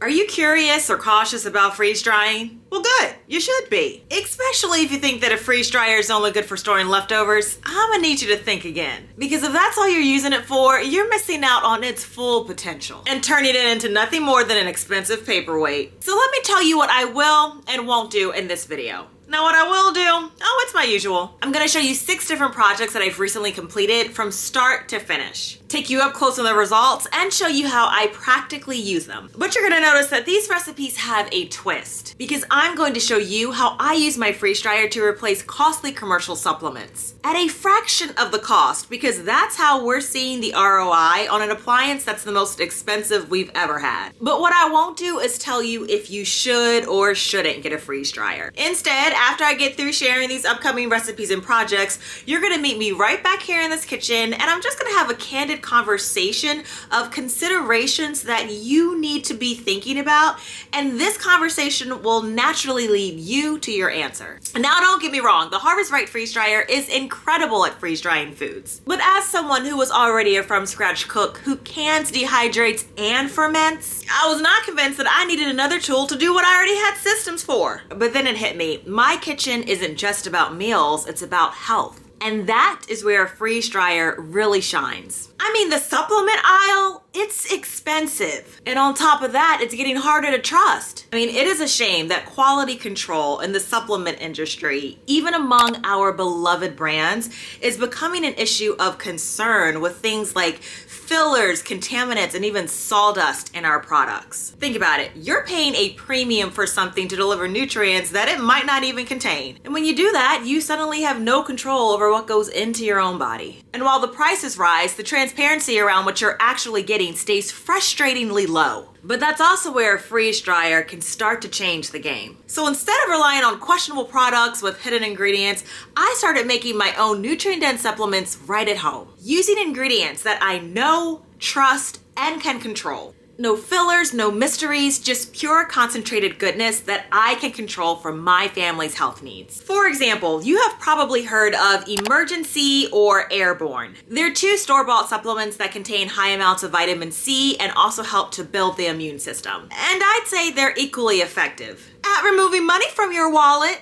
Are you curious or cautious about freeze drying? Well, good. You should be. Especially if you think that a freeze dryer is only good for storing leftovers. I'm gonna need you to think again. Because if that's all you're using it for, you're missing out on its full potential and turning it into nothing more than an expensive paperweight. So let me tell you what I will and won't do in this video. Now what I will do, it's my usual. I'm gonna show you 6 different projects that I've recently completed from start to finish. Take you up close on the results and show you how I practically use them. But you're gonna notice that these recipes have a twist because I'm going to show you how I use my freeze dryer to replace costly commercial supplements at a fraction of the cost, because that's how we're seeing the ROI on an appliance that's the most expensive we've ever had. But what I won't do is tell you if you should or shouldn't get a freeze dryer. Instead, after I get through sharing these upcoming recipes and projects, you're gonna meet me right back here in this kitchen, and I'm just gonna have a candid conversation of considerations that you need to be thinking about, and this conversation will naturally lead you to your answer. Now, don't get me wrong, the Harvest Right freeze dryer is incredible at freeze drying foods. But as someone who was already a from scratch cook who cans, dehydrates, and ferments, I was not convinced that I needed another tool to do what I already had systems for. But then it hit me. My kitchen isn't just about meals, it's about health. And that is where a freeze dryer really shines. I mean, the supplement aisle, it's expensive. And on top of that, it's getting harder to trust. I mean, it is a shame that quality control in the supplement industry, even among our beloved brands, is becoming an issue of concern with things like fillers, contaminants, and even sawdust in our products. Think about it. You're paying a premium for something to deliver nutrients that it might not even contain. And when you do that, you suddenly have no control over what goes into your own body. And while the prices rise, the transparency around what you're actually getting stays frustratingly low. But that's also where a freeze dryer can start to change the game. So instead of relying on questionable products with hidden ingredients, I started making my own nutrient-dense supplements right at home, using ingredients that I know, trust, and can control. No fillers, no mysteries, just pure concentrated goodness that I can control for my family's health needs. For example, you have probably heard of Emergency or Airborne. They're 2 store-bought supplements that contain high amounts of vitamin C and also help to build the immune system. And I'd say they're equally effective at removing money from your wallet.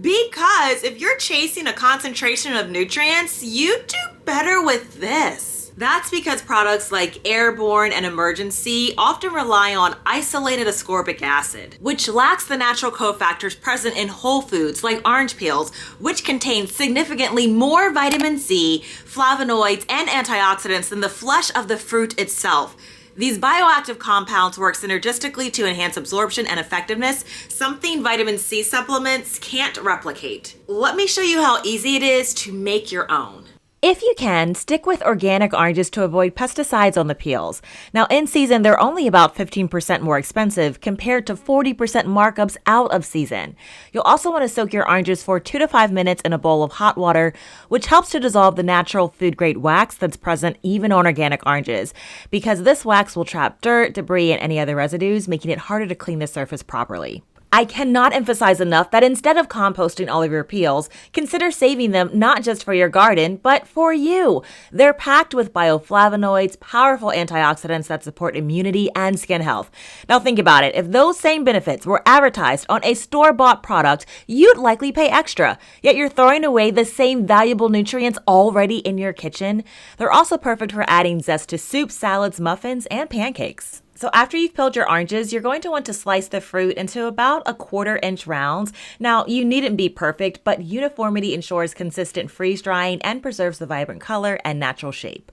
Because if you're chasing a concentration of nutrients, you do better with this. That's because products like Airborne and Emergency often rely on isolated ascorbic acid, which lacks the natural cofactors present in whole foods like orange peels, which contain significantly more vitamin C, flavonoids, and antioxidants than the flesh of the fruit itself. These bioactive compounds work synergistically to enhance absorption and effectiveness, something vitamin C supplements can't replicate. Let me show you how easy it is to make your own. If you can, stick with organic oranges to avoid pesticides on the peels. Now, in season, they're only about 15% more expensive compared to 40% markups out of season. You'll also want to soak your oranges for 2 to 5 minutes in a bowl of hot water, which helps to dissolve the natural food-grade wax that's present even on organic oranges, because this wax will trap dirt, debris, and any other residues, making it harder to clean the surface properly. I cannot emphasize enough that instead of composting all of your peels, consider saving them not just for your garden, but for you. They're packed with bioflavonoids, powerful antioxidants that support immunity and skin health. Now think about it. If those same benefits were advertised on a store-bought product, you'd likely pay extra. Yet you're throwing away the same valuable nutrients already in your kitchen. They're also perfect for adding zest to soups, salads, muffins, and pancakes. So after you've peeled your oranges, you're going to want to slice the fruit into about a 1/4 inch rounds. Now, you needn't be perfect, but uniformity ensures consistent freeze drying and preserves the vibrant color and natural shape.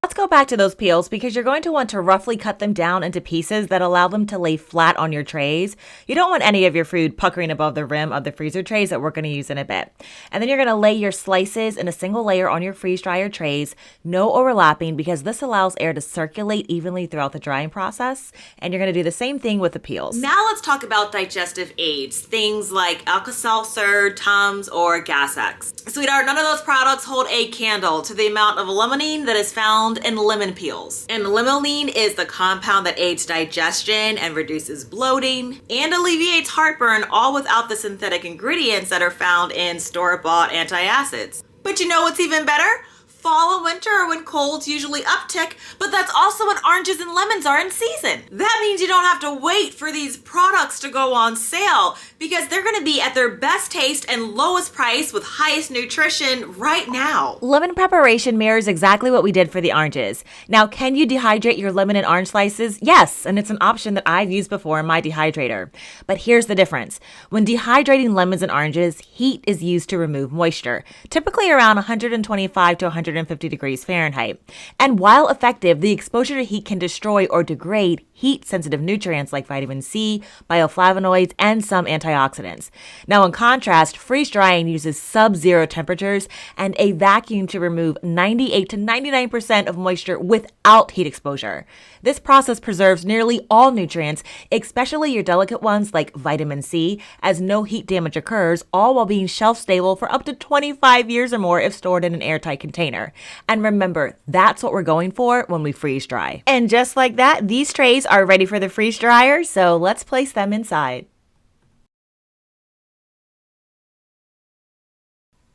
Let's go back to those peels because you're going to want to roughly cut them down into pieces that allow them to lay flat on your trays. You don't want any of your food puckering above the rim of the freezer trays that we're going to use in a bit. And then you're going to lay your slices in a single layer on your freeze dryer trays, no overlapping, because this allows air to circulate evenly throughout the drying process. And you're going to do the same thing with the peels. Now let's talk about digestive aids, things like Alka-Seltzer, Tums, or Gas-X. Sweetheart, none of those products hold a candle to the amount of limonene that is found in lemon peels. And limonene is the compound that aids digestion and reduces bloating and alleviates heartburn, all without the synthetic ingredients that are found in store-bought antacids. But you know what's even better? Fall and winter are when colds usually uptick, but that's also when oranges and lemons are in season. That means you don't have to wait for these products to go on sale because they're going to be at their best taste and lowest price with highest nutrition right now. Lemon preparation mirrors exactly what we did for the oranges. Now, can you dehydrate your lemon and orange slices? Yes, and it's an option that I've used before in my dehydrator. But here's the difference. When dehydrating lemons and oranges, heat is used to remove moisture, typically around 125 to 150 degrees Fahrenheit. And while effective, the exposure to heat can destroy or degrade heat-sensitive nutrients like vitamin C, bioflavonoids, and some antioxidants. Now, in contrast, freeze-drying uses sub-zero temperatures and a vacuum to remove 98 to 99% of moisture without heat exposure. This process preserves nearly all nutrients, especially your delicate ones like vitamin C, as no heat damage occurs, all while being shelf-stable for up to 25 years or more if stored in an airtight container. And remember, that's what we're going for when we freeze-dry. And just like that, these trays are ready for the freeze dryer, so let's place them inside.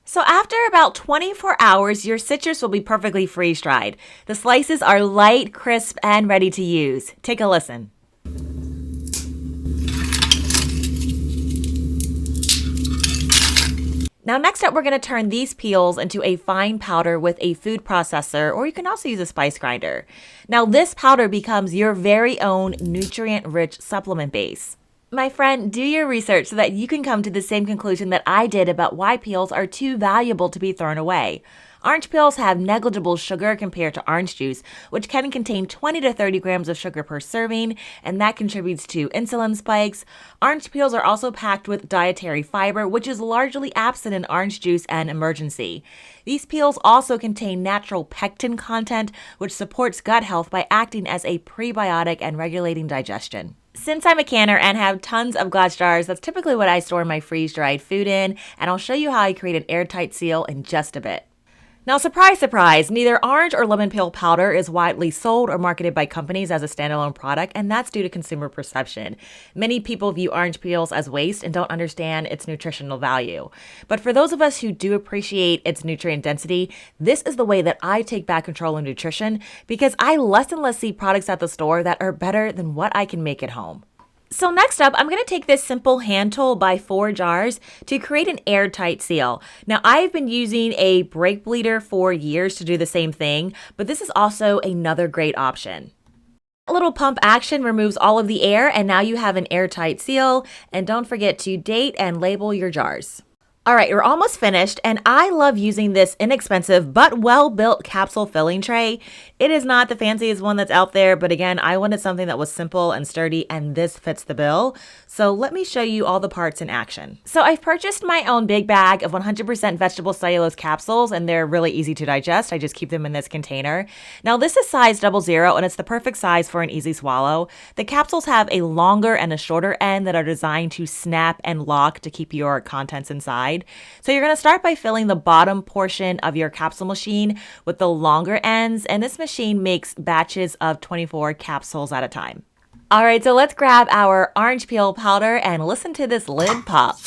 So after about 24 hours, your citrus will be perfectly freeze-dried. The slices are light, crisp, and ready to use. Take a listen. Now next up, we're going to turn these peels into a fine powder with a food processor, or you can also use a spice grinder. Now this powder becomes your very own nutrient-rich supplement base. My friend, do your research so that you can come to the same conclusion that I did about why peels are too valuable to be thrown away. Orange peels have negligible sugar compared to orange juice, which can contain 20 to 30 grams of sugar per serving, and that contributes to insulin spikes. Orange peels are also packed with dietary fiber, which is largely absent in orange juice and Emergency. These peels also contain natural pectin content, which supports gut health by acting as a prebiotic and regulating digestion. Since I'm a canner and have tons of glass jars, that's typically what I store my freeze-dried food in, and I'll show you how I create an airtight seal in just a bit. Now, surprise, surprise, neither orange or lemon peel powder is widely sold or marketed by companies as a standalone product, and that's due to consumer perception. Many people view orange peels as waste and don't understand its nutritional value. But for those of us who do appreciate its nutrient density, this is the way that I take back control of nutrition because I less and less see products at the store that are better than what I can make at home. So next up, I'm going to take this simple hand tool by 4 jars to create an airtight seal. Now, I've been using a brake bleeder for years to do the same thing, but this is also another great option. A little pump action removes all of the air, and now you have an airtight seal. And don't forget to date and label your jars. All right, we're almost finished, and I love using this inexpensive but well-built capsule filling tray. It is not the fanciest one that's out there, but again, I wanted something that was simple and sturdy, and this fits the bill. So let me show you all the parts in action. So I've purchased my own big bag of 100% vegetable cellulose capsules, and they're really easy to digest. I just keep them in this container. Now this is size 00, and it's the perfect size for an easy swallow. The capsules have a longer and a shorter end that are designed to snap and lock to keep your contents inside. So you're going to start by filling the bottom portion of your capsule machine with the longer ends, and this machine makes batches of 24 capsules at a time. All right, so let's grab our orange peel powder and listen to this lid pop.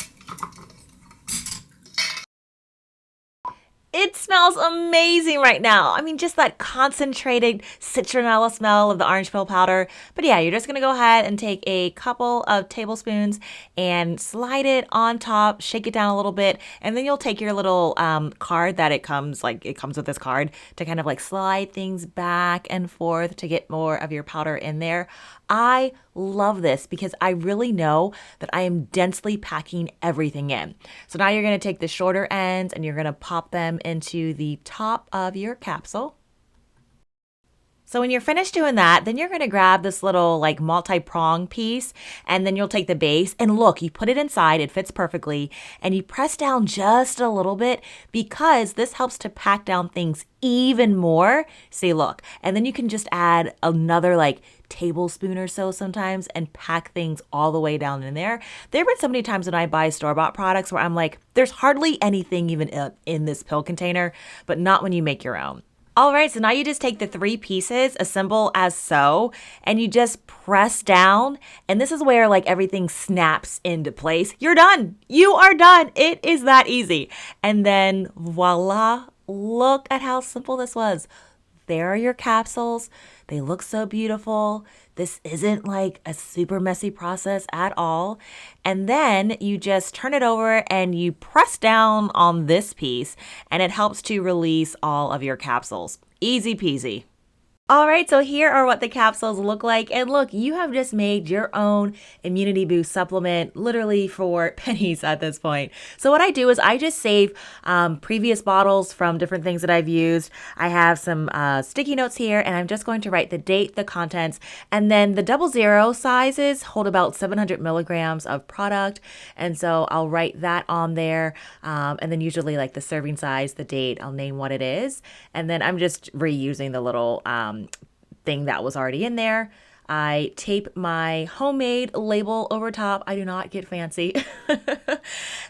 It smells amazing right now. I mean, just that concentrated citronella smell of the orange peel powder. But yeah, you're just going to go ahead and take a couple of tablespoons and slide it on top, shake it down a little bit, and then you'll take your little card that it comes with this card to kind of like slide things back and forth to get more of your powder in there. I love this because I really know that I am densely packing everything in. So now you're going to take the shorter ends and you're going to pop them into the top of your capsule. So when you're finished doing that, then you're going to grab this little like multi-prong piece, and then you'll take the base and look, you put it inside, it fits perfectly, and you press down just a little bit because this helps to pack down things even more. See, look, and then you can just add another like tablespoon or so sometimes and pack things all the way down in there. There have been so many times when I buy store-bought products where I'm like, there's hardly anything even in this pill container, but not when you make your own. All right, so now you just take the 3 pieces, assemble as so, and you just press down, and this is where like everything snaps into place. You're done. You are done. It is that easy. And then voila, look at how simple this was. There are your capsules. They look so beautiful. This isn't like a super messy process at all. And then you just turn it over and you press down on this piece and it helps to release all of your capsules. Easy peasy. All right, so here are what the capsules look like. And look, you have just made your own immunity boost supplement literally for pennies at this point. So what I do is I just save previous bottles from different things that I've used. I have some sticky notes here, and I'm just going to write the date, the contents, and then the 00 sizes hold about 700 milligrams of product. And so I'll write that on there. And then usually like the serving size, the date, I'll name what it is. And then I'm just reusing the little thing that was already in there. I tape my homemade label over top. I do not get fancy.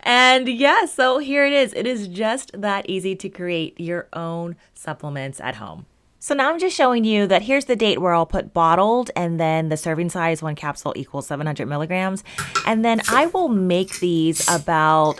And yeah, so here it is. It is just that easy to create your own supplements at home. So now I'm just showing you that here's the date where I'll put bottled, and then the serving size, 1 capsule equals 700 milligrams. And then I will make these about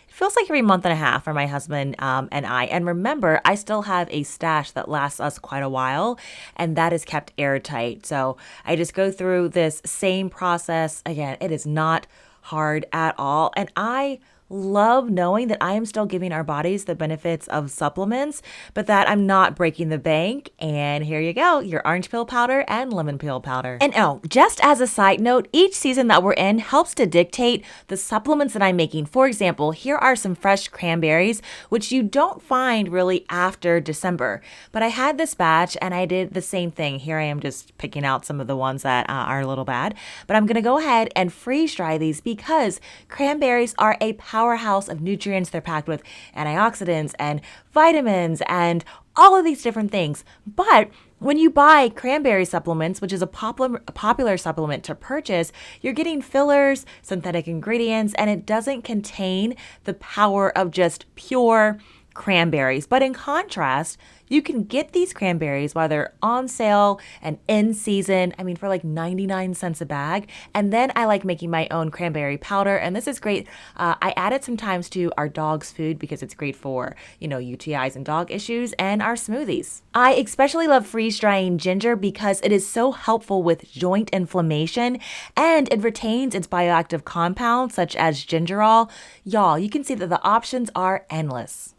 feels like every month and a half for my husband and I. And remember, I still have a stash that lasts us quite a while, and that is kept airtight. So I just go through this same process. Again, it is not hard at all. And I love knowing that I am still giving our bodies the benefits of supplements, but that I'm not breaking the bank. And here you go, your orange peel powder and lemon peel powder. And oh, just as a side note, each season that we're in helps to dictate the supplements that I'm making. For example, here are some fresh cranberries, which you don't find really after December. But I had this batch and I did the same thing. Here I am just picking out some of the ones that are a little bad. But I'm gonna go ahead and freeze dry these because cranberries are a powerhouse of nutrients. They're packed with antioxidants and vitamins and all of these different things. But when you buy cranberry supplements, which is a popular supplement to purchase, you're getting fillers, synthetic ingredients, and it doesn't contain the power of just pure cranberries. But in contrast, you can get these cranberries while they're on sale and in season. I mean, for like 99 cents a bag. And then I like making my own cranberry powder. And this is great. I add it sometimes to our dog's food because it's great for, UTIs and dog issues, and our smoothies. I especially love freeze drying ginger because it is so helpful with joint inflammation and it retains its bioactive compounds such as gingerol. Y'all, you can see that the options are endless.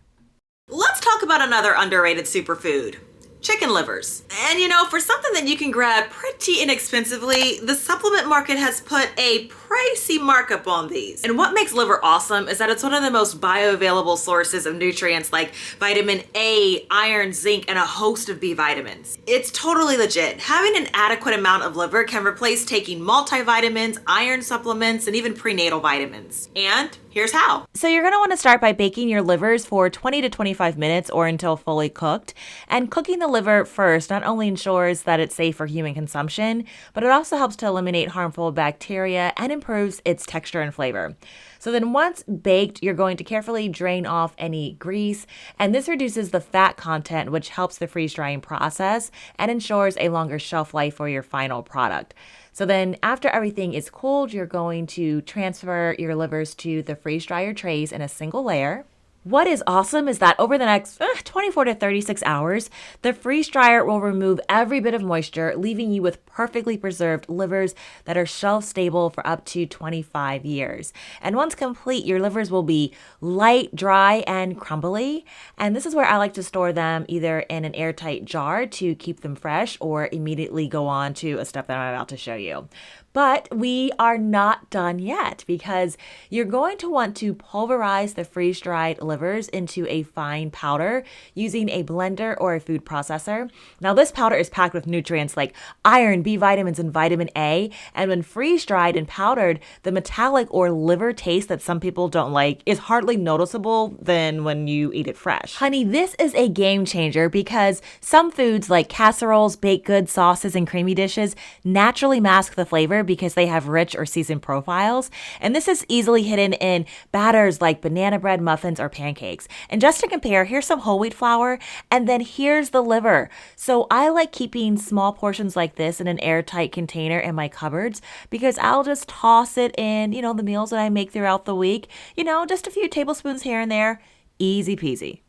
Let's talk about another underrated superfood. Chicken livers. And for something that you can grab pretty inexpensively, the supplement market has put a pricey markup on these. And what makes liver awesome is that it's one of the most bioavailable sources of nutrients like vitamin A, iron, zinc, and a host of B vitamins. It's totally legit. Having an adequate amount of liver can replace taking multivitamins, iron supplements, and even prenatal vitamins. And here's how. So you're going to want to start by baking your livers for 20 to 25 minutes or until fully cooked. And cooking the liver first not only ensures that it's safe for human consumption, but it also helps to eliminate harmful bacteria and improves its texture and flavor. So then once baked, you're going to carefully drain off any grease, and this reduces the fat content, which helps the freeze drying process and ensures a longer shelf life for your final product. So then after everything is cooled, you're going to transfer your livers to the freeze dryer trays in a single layer. What is awesome is that over the next 24 to 36 hours, the freeze dryer will remove every bit of moisture, leaving you with perfectly preserved livers that are shelf stable for up to 25 years. And once complete, your livers will be light, dry, and crumbly. And this is where I like to store them either in an airtight jar to keep them fresh or immediately go on to a step that I'm about to show you. But we are not done yet because you're going to want to pulverize the freeze-dried livers into a fine powder using a blender or a food processor. Now, this powder is packed with nutrients like iron, B vitamins, and vitamin A. And when freeze-dried and powdered, the metallic or liver taste that some people don't like is hardly noticeable than when you eat it fresh. Honey, this is a game changer because some foods like casseroles, baked goods, sauces, and creamy dishes naturally mask the flavor because they have rich or seasoned profiles. And this is easily hidden in batters like banana bread, muffins, or pancakes. And just to compare, here's some whole wheat flour, and then here's the liver. So I like keeping small portions like this in an airtight container in my cupboards because I'll just toss it in, the meals that I make throughout the week. Just a few tablespoons here and there. Easy peasy.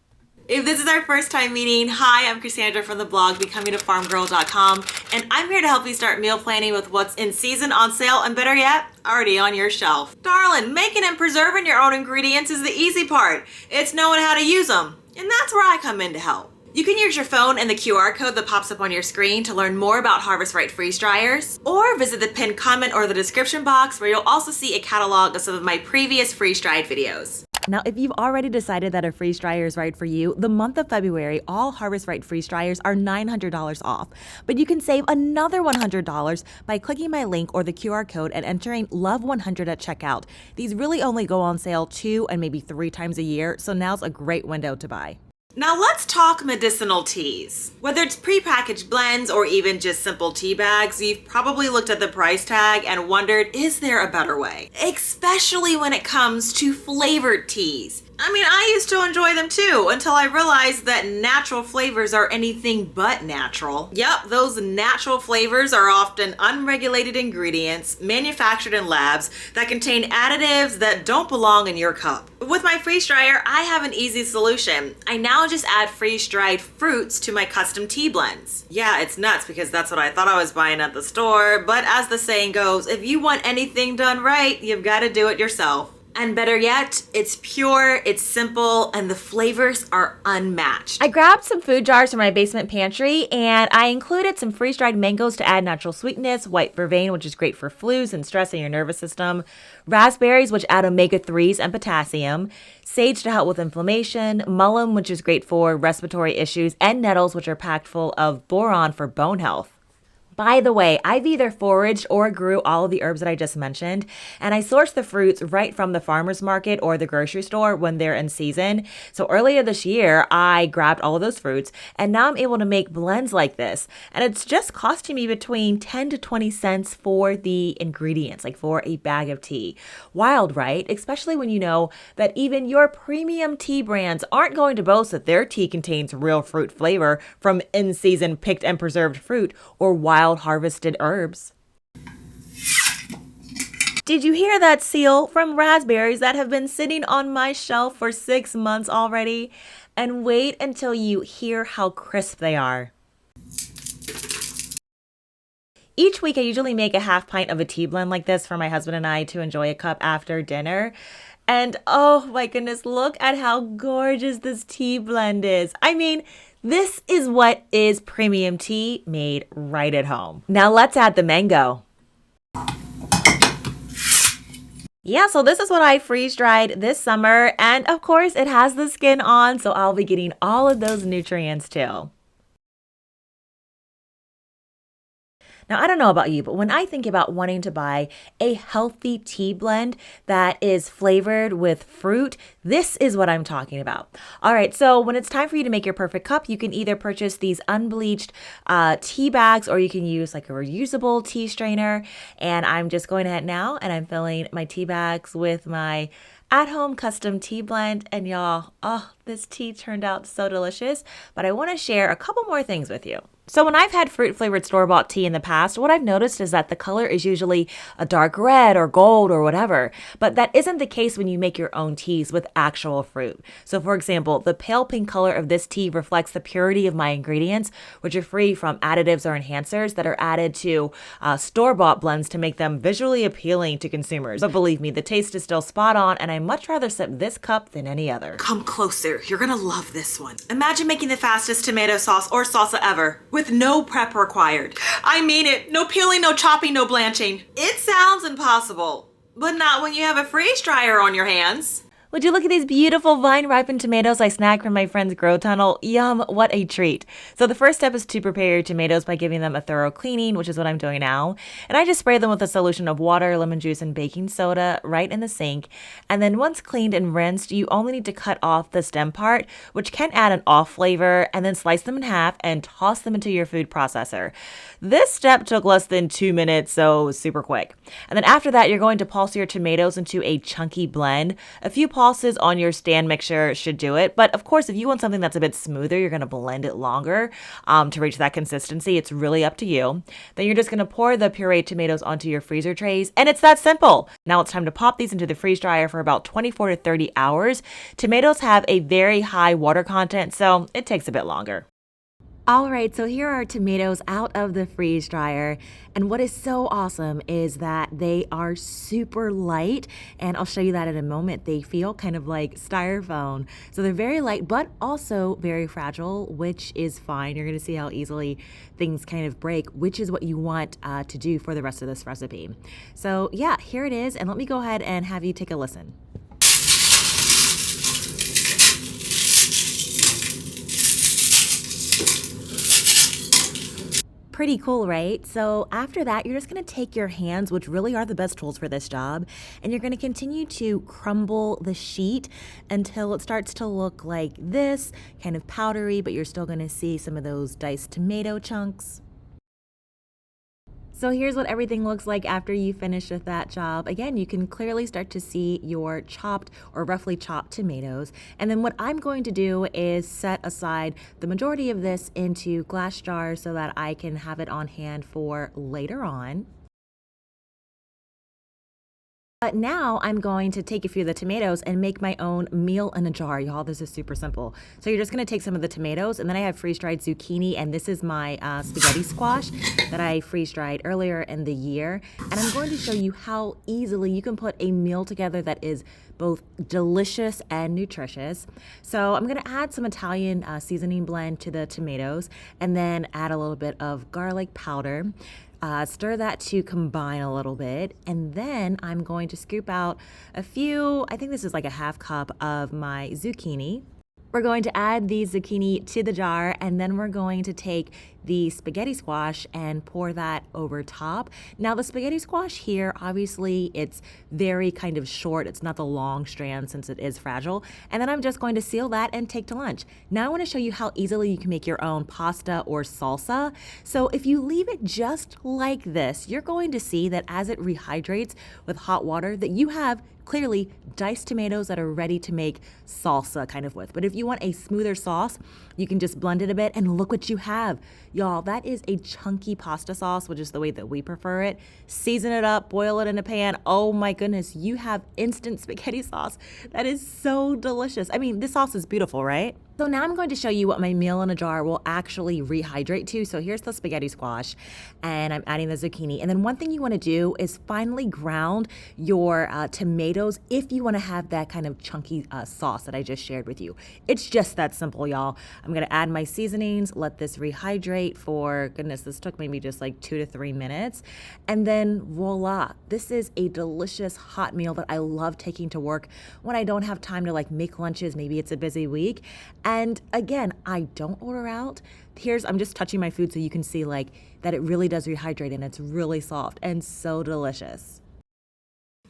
If this is our first time meeting, hi, I'm Cassandra from the blog becomingaffarmgirl.com, and I'm here to help you start meal planning with what's in season, on sale, and better yet, already on your shelf. Darling, making and preserving your own ingredients is the easy part. It's knowing how to use them, and that's where I come in to help. You can use your phone and the QR code that pops up on your screen to learn more about Harvest Right freeze dryers, or visit the pinned comment or the description box where you'll also see a catalog of some of my previous freeze-dried videos. Now, if you've already decided that a freeze dryer is right for you, the month of February, all Harvest Right freeze dryers are $900 off. But you can save another $100 by clicking my link or the QR code and entering LOVE100 at checkout. These really only go on sale 2 and maybe 3 times a year, so now's a great window to buy. Now let's talk medicinal teas. Whether it's prepackaged blends or even just simple tea bags, you've probably looked at the price tag and wondered, is there a better way? Especially when it comes to flavored teas. I mean, I used to enjoy them too until I realized that natural flavors are anything but natural. Yep, those natural flavors are often unregulated ingredients manufactured in labs that contain additives that don't belong in your cup. With my freeze dryer, I have an easy solution. I now just add freeze-dried fruits to my custom tea blends. Yeah, it's nuts because that's what I thought I was buying at the store, but as the saying goes, if you want anything done right, you've got to do it yourself. And better yet, it's pure, it's simple, and the flavors are unmatched. I grabbed some food jars from my basement pantry, and I included some freeze-dried mangoes to add natural sweetness, white vervain, which is great for flus and stress in your nervous system, raspberries, which add omega-3s and potassium, sage to help with inflammation, mullein, which is great for respiratory issues, and nettles, which are packed full of boron for bone health. By the way, I've either foraged or grew all of the herbs that I just mentioned, and I source the fruits right from the farmer's market or the grocery store when they're in season. So earlier this year, I grabbed all of those fruits, and now I'm able to make blends like this. And it's just costing me between 10 to 20 cents for the ingredients, like for a bag of tea. Wild, right? Especially when you know that even your premium tea brands aren't going to boast that their tea contains real fruit flavor from in-season picked and preserved fruit or wild harvested herbs. Did you hear that seal from raspberries that have been sitting on my shelf for 6 months already? And wait until you hear how crisp they are. Each week I usually make a half pint of a tea blend like this for my husband and I to enjoy a cup after dinner. And oh my goodness, look at how gorgeous this tea blend is. I mean, this is what is premium tea made right at home. Now let's add the mango. Yeah, so this is what I freeze dried this summer. And of course it has the skin on, so I'll be getting all of those nutrients too. Now, I don't know about you, but when I think about wanting to buy a healthy tea blend that is flavored with fruit, this is what I'm talking about. All right, so when it's time for you to make your perfect cup, you can either purchase these unbleached tea bags or you can use like a reusable tea strainer. And I'm just going ahead now and I'm filling my tea bags with my at-home custom tea blend. And y'all, oh, this tea turned out so delicious. But I want to share a couple more things with you. So when I've had fruit-flavored store-bought tea in the past, what I've noticed is that the color is usually a dark red or gold or whatever, but that isn't the case when you make your own teas with actual fruit. So for example, the pale pink color of this tea reflects the purity of my ingredients, which are free from additives or enhancers that are added to store-bought blends to make them visually appealing to consumers. But believe me, the taste is still spot on, and I much rather sip this cup than any other. Come closer, you're gonna love this one. Imagine making the fastest tomato sauce or salsa ever, with no prep required. I mean it. No peeling, no chopping, no blanching. It sounds impossible, but not when you have a freeze dryer on your hands. Would you look at these beautiful vine-ripened tomatoes I snagged from my friend's grow tunnel? Yum, what a treat. So the first step is to prepare your tomatoes by giving them a thorough cleaning, which is what I'm doing now. And I just spray them with a solution of water, lemon juice, and baking soda right in the sink. And then once cleaned and rinsed, you only need to cut off the stem part, which can add an off flavor, and then slice them in half and toss them into your food processor. This step took less than 2 minutes, so super quick. And then after that, you're going to pulse your tomatoes into a chunky blend. A few pulses pulses on your stand mixture should do it. But of course, if you want something that's a bit smoother, you're going to blend it longer to reach that consistency. It's really up to you. Then you're just going to pour the pureed tomatoes onto your freezer trays, and it's that simple. Now it's time to pop these into the freeze dryer for about 24 to 30 hours. Tomatoes have a very high water content, so it takes a bit longer. All right, so here are tomatoes out of the freeze dryer. And what is so awesome is that they are super light. And I'll show you that in a moment. They feel kind of like styrofoam. So they're very light, but also very fragile, which is fine. You're going to see how easily things kind of break, which is what you want to do for the rest of this recipe. So yeah, here it is. And let me go ahead and have you take a listen. Pretty cool, right? So after that, you're just going to take your hands, which really are the best tools for this job, and you're going to continue to crumble the sheet until it starts to look like this, kind of powdery, but you're still going to see some of those diced tomato chunks. So here's what everything looks like after you finish with that job. Again, you can clearly start to see your chopped or roughly chopped tomatoes. And then what I'm going to do is set aside the majority of this into glass jars so that I can have it on hand for later on. But now I'm going to take a few of the tomatoes and make my own meal in a jar, y'all. This is super simple. So you're just gonna take some of the tomatoes, and then I have freeze-dried zucchini, and this is my spaghetti squash that I freeze-dried earlier in the year. And I'm going to show you how easily you can put a meal together that is both delicious and nutritious. So I'm gonna add some Italian seasoning blend to the tomatoes, and then add a little bit of garlic powder. Stir that to combine a little bit, and then I'm going to scoop out a few, I think this is like a half cup of my zucchini. We're going to add the zucchini to the jar, and then we're going to take the spaghetti squash and pour that over top. Now the spaghetti squash here, obviously it's very kind of short. It's not the long strand since it is fragile. And then I'm just going to seal that and take to lunch. Now I want to show you how easily you can make your own pasta or salsa. So if you leave it just like this, you're going to see that as it rehydrates with hot water that you have clearly diced tomatoes that are ready to make salsa kind of with. But if you want a smoother sauce, you can just blend it a bit, and look what you have. Y'all, that is a chunky pasta sauce, which is the way that we prefer it. Season it up, boil it in a pan. Oh my goodness, you have instant spaghetti sauce. That is so delicious. I mean, this sauce is beautiful, right? So now I'm going to show you what my meal in a jar will actually rehydrate to. So here's the spaghetti squash, and I'm adding the zucchini. And then one thing you want to do is finely ground your tomatoes if you want to have that kind of chunky sauce that I just shared with you. It's just that simple, y'all. I'm going to add my seasonings, let this rehydrate for, goodness, this took maybe just like 2 to 3 minutes. And then voila, this is a delicious hot meal that I love taking to work when I don't have time to like make lunches. Maybe it's a busy week. And again, I don't order out. I'm just touching my food so you can see like that it really does rehydrate, and it's really soft and so delicious.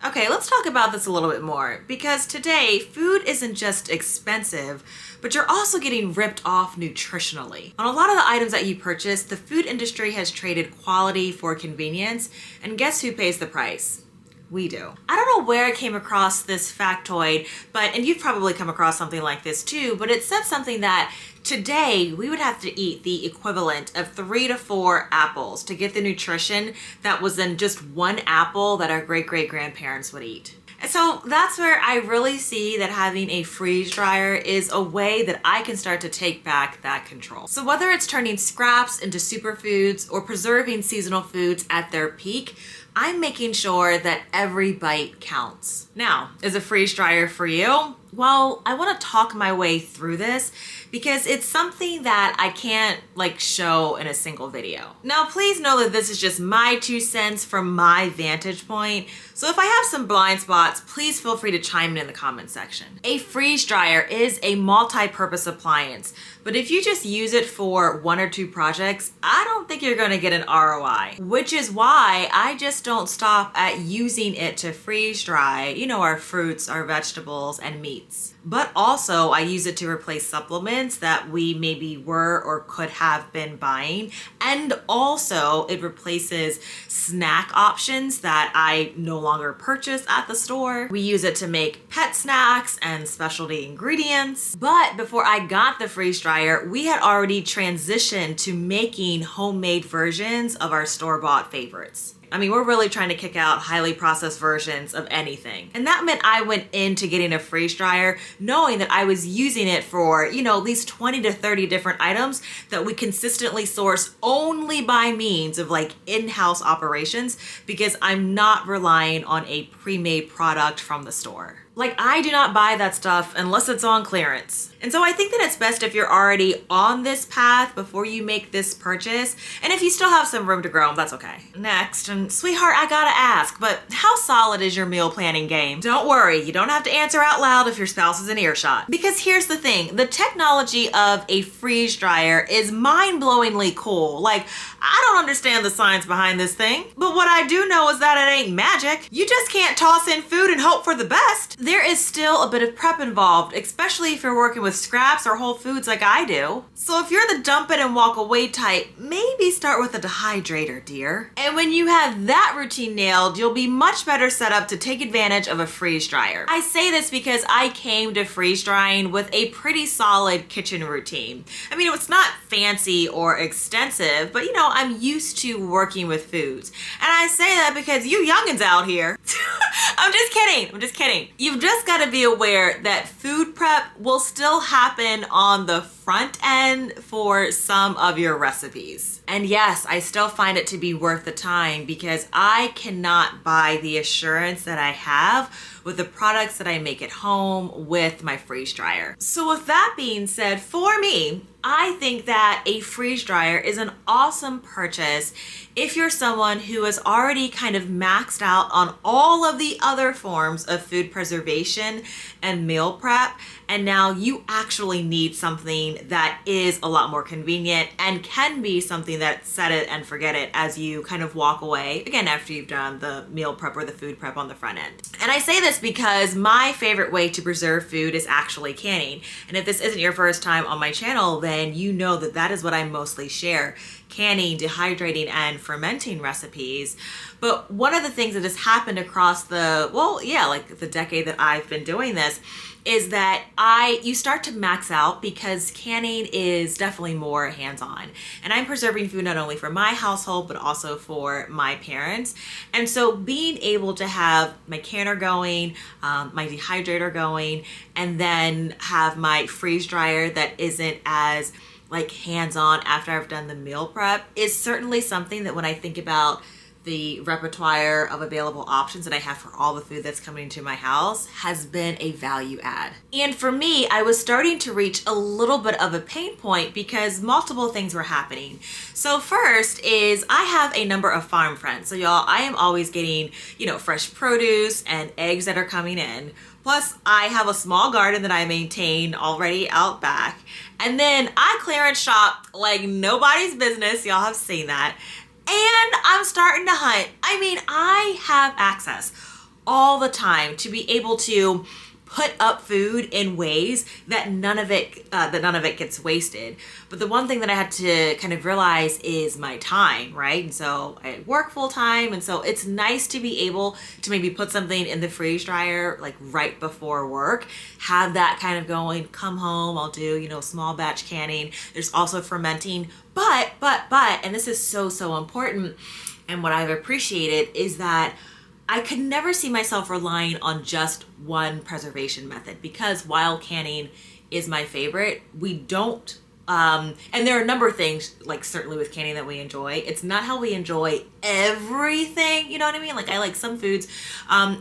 Okay, let's talk about this a little bit more, because today food isn't just expensive, but you're also getting ripped off nutritionally. On a lot of the items that you purchase, the food industry has traded quality for convenience, and guess who pays the price? We do. I don't know where I came across this factoid, and you've probably come across something like this too, but it said something that today we would have to eat the equivalent of 3 to 4 apples to get the nutrition that was in just one apple that our great-great-grandparents would eat. And so that's where I really see that having a freeze dryer is a way that I can start to take back that control. So whether it's turning scraps into superfoods or preserving seasonal foods at their peak, I'm making sure that every bite counts. Now, is a freeze dryer for you? Well, I want to talk my way through this because it's something that I can't show in a single video. Now, please know that this is just my 2 cents from my vantage point. So if I have some blind spots, please feel free to chime in the comment section. A freeze dryer is a multi-purpose appliance, but if you just use it for 1 or 2 projects, I don't think you're going to get an ROI, which is why I just don't stop at using it to freeze dry, our fruits, our vegetables, and meat. needs. But also I use it to replace supplements that we maybe were or could have been buying. And also it replaces snack options that I no longer purchase at the store. We use it to make pet snacks and specialty ingredients. But before I got the freeze dryer, we had already transitioned to making homemade versions of our store-bought favorites. I mean, we're really trying to kick out highly processed versions of anything. And that meant I went into getting a freeze dryer knowing that I was using it for, at least 20 to 30 different items that we consistently source only by means of like in-house operations, because I'm not relying on a pre-made product from the store. Like, I do not buy that stuff unless it's on clearance. And so I think that it's best if you're already on this path before you make this purchase. And if you still have some room to grow, that's okay. Next, and sweetheart, I gotta ask, but how solid is your meal planning game? Don't worry, you don't have to answer out loud if your spouse is in earshot. Because here's the thing, the technology of a freeze dryer is mind-blowingly cool. Like, I don't understand the science behind this thing, but what I do know is that it ain't magic. You just can't toss in food and hope for the best. There is still a bit of prep involved, especially if you're working with scraps or whole foods like I do. So if you're the dump it and walk away type, maybe start with a dehydrator, dear. And when you have that routine nailed, you'll be much better set up to take advantage of a freeze dryer. I say this because I came to freeze drying with a pretty solid kitchen routine. I mean, it's not fancy or extensive, but I'm used to working with foods. And I say that because you youngins out here, I'm just kidding. You've just got to be aware that food prep will still happen on the front end for some of your recipes. And yes, I still find it to be worth the time because I cannot buy the assurance that I have with the products that I make at home with my freeze dryer. So with that being said, for me, I think that a freeze dryer is an awesome purchase if you're someone who has already kind of maxed out on all of the other forms of food preservation and meal prep, and now you actually need something that is a lot more convenient and can be something that set it and forget it as you kind of walk away, again, after you've done the meal prep or the food prep on the front end. And I say this because my favorite way to preserve food is actually canning. And if this isn't your first time on my channel, then you know that that is what I mostly share: canning, dehydrating, and fermenting recipes. But one of the things that has happened across the decade that I've been doing this is that you start to max out because canning is definitely more hands-on. And I'm preserving food not only for my household, but also for my parents. And so being able to have my canner going, my dehydrator going, and then have my freeze dryer that isn't as like hands-on after I've done the meal prep is certainly something that when I think about the repertoire of available options that I have for all the food that's coming into my house has been a value add. And for me, I was starting to reach a little bit of a pain point because multiple things were happening. So first is I have a number of farm friends. So y'all, I am always getting, fresh produce and eggs that are coming in. Plus, I have a small garden that I maintain already out back. And then I clearance shop like nobody's business. Y'all have seen that. And I'm starting to hunt. I mean, I have access all the time to be able to put up food in ways that none of it gets wasted. But the one thing that I had to kind of realize is my time, right? And so I work full time, and so it's nice to be able to maybe put something in the freeze dryer like right before work, have that kind of going, come home, I'll do, small batch canning. There's also fermenting, but, and this is so important, and what I've appreciated is that I could never see myself relying on just one preservation method, because while canning is my favorite, we don't, and there are a number of things, like certainly with canning, that we enjoy. It's not how we enjoy everything, you know what I mean? Like I like some foods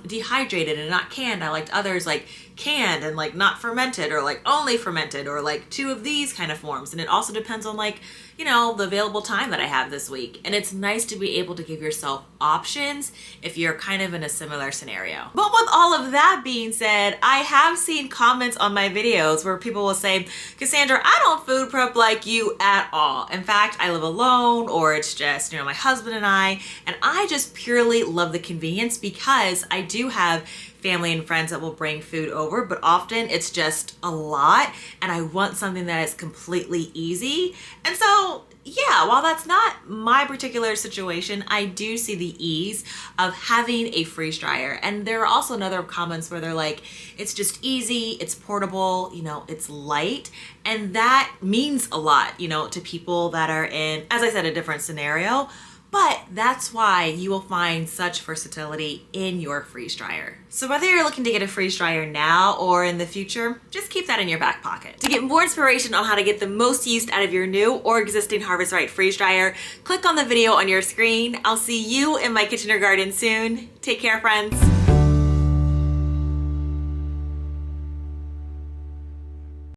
dehydrated and not canned. I liked others like canned and like not fermented, or like only fermented, or like two of these kind of forms. And it also depends on like, the available time that I have this week. And it's nice to be able to give yourself options if you're kind of in a similar scenario. But with all of that being said, I have seen comments on my videos where people will say, Cassandra, I don't food prep like you at all. In fact, I live alone, or it's just, my husband and I, dry. And I just purely love the convenience because I do have family and friends that will bring food over, but often it's just a lot and I want something that is completely easy. And so yeah, while that's not my particular situation, I do see the ease of having a freeze dryer. And there are also another comments where they're like, it's just easy, it's portable, you know, it's light. And that means a lot, you know, to people that are in, as I said, a different scenario. But that's why you will find such versatility in your freeze dryer. So whether you're looking to get a freeze dryer now or in the future, just keep that in your back pocket. To get more inspiration on how to get the most use out of your new or existing Harvest Right freeze dryer, click on the video on your screen. I'll see you in my kitchen or garden soon. Take care, friends.